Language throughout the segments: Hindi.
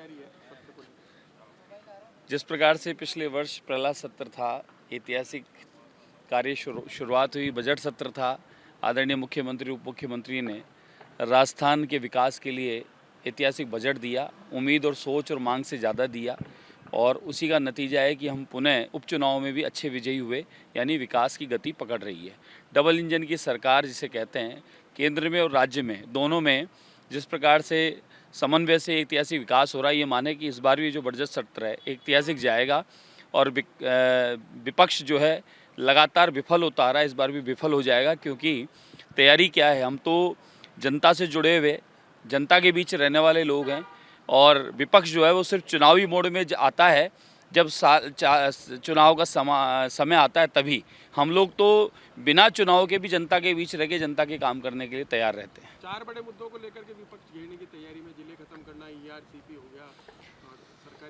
तैयारी है सत्र को लेकर? जिस प्रकार से पिछले वर्ष पहला सत्र था, ऐतिहासिक कार्य शुरुआत हुई, बजट सत्र था। आदरणीय मुख्यमंत्री उप मुख्यमंत्री ने राजस्थान के विकास के लिए ऐतिहासिक बजट दिया, उम्मीद और सोच और मांग से ज़्यादा दिया, और उसी का नतीजा है कि हम पुनः उपचुनाव में भी अच्छे विजयी हुए, यानी विकास की गति पकड़ रही है। डबल इंजन की सरकार जिसे कहते हैं, केंद्र में और राज्य में दोनों में जिस प्रकार से समन्वय से ऐतिहासिक विकास हो रहा है, ये माने कि इस बार भी जो बजट सत्र है ऐतिहासिक जाएगा। और विपक्ष जो है लगातार विफल होता आ रहा है, इस बार भी विफल हो जाएगा। क्योंकि तैयारी क्या है, हम तो जनता से जुड़े हुए, जनता के बीच रहने वाले लोग हैं, और विपक्ष जो है वो सिर्फ चुनावी मोड में आता है। जब चुनाव का समय आता है तभी हम लोग तो बिना चुनाव के भी जनता के बीच रह के जनता के काम करने के लिए तैयार रहते हैं। 4 बड़े मुद्दों को लेकर के विपक्ष घेरने की तैयारी में, जिले खत्म करना, ईआरसीपी हो गया और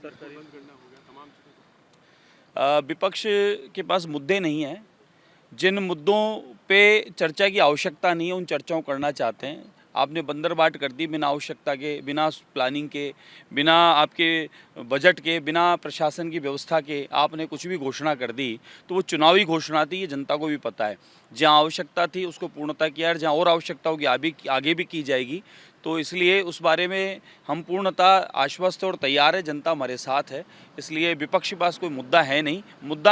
सरकारी बंद करना हो गया, तमाम चीज़ें। विपक्ष के पास मुद्दे नहीं हैं। जिन मुद्दों पे चर्चा की आवश्यकता नहीं है उन चर्चाओं करना चाहते हैं। आपने बंदरबाट कर दी बिना आवश्यकता के, बिना प्लानिंग के, बिना आपके बजट के, बिना प्रशासन की व्यवस्था के आपने कुछ भी घोषणा कर दी, तो वो चुनावी घोषणा थी, ये जनता को भी पता है। जहाँ आवश्यकता थी उसको पूर्णता किया, और जहाँ और आवश्यकता होगी आगे भी की जाएगी। तो इसलिए उस बारे में हम पूर्णतः आश्वस्त और तैयार है, जनता हमारे साथ है। इसलिए विपक्ष के पास कोई मुद्दा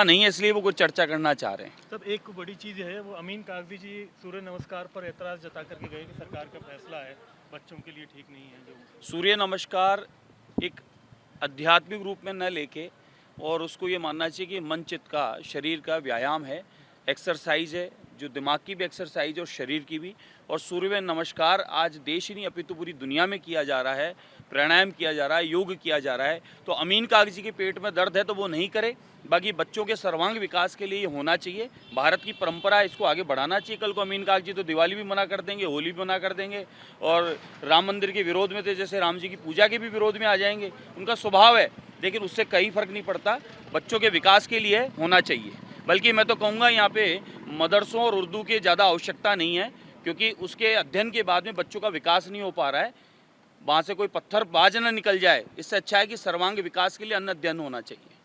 नहीं है, इसलिए वो कोई चर्चा करना चाह रहे हैं। तब एक बड़ी चीज़ है, वो अमीन कागजी जी सूर्य नमस्कार पर एतराज़ जता करके गए कि सरकार का फैसला है, बच्चों के लिए ठीक नहीं है। जो सूर्य नमस्कार एक आध्यात्मिक रूप में न लेके, और उसको ये मानना चाहिए कि मन चित्त का, शरीर का व्यायाम है, एक्सरसाइज है, जो दिमाग की भी एक्सरसाइज है और शरीर की भी। और सूर्य नमस्कार आज देश ही नहीं अपितु पूरी दुनिया में किया जा रहा है, प्राणायाम किया जा रहा है, योग किया जा रहा है। तो अमीन कागजी के पेट में दर्द है तो वो नहीं करे, बाकी बच्चों के सर्वांग विकास के लिए ये होना चाहिए। भारत की परंपरा है, इसको आगे बढ़ाना चाहिए। कल को अमीन कागजी तो दिवाली भी मना कर देंगे, होली भी मना कर देंगे, और राम मंदिर के विरोध में थे, जैसे राम जी की पूजा के भी विरोध में आ जाएंगे। उनका स्वभाव है, लेकिन उससे कहीं फर्क नहीं पड़ता। बच्चों के विकास के लिए होना चाहिए। बल्कि मैं तो कहूँगा यहाँ पे मदरसों और उर्दू की ज़्यादा आवश्यकता नहीं है, क्योंकि उसके अध्ययन के बाद में बच्चों का विकास नहीं हो पा रहा है। वहाँ से कोई पत्थर बाज न निकल जाए, इससे अच्छा है कि सर्वांग विकास के लिए अन्य अध्ययन होना चाहिए।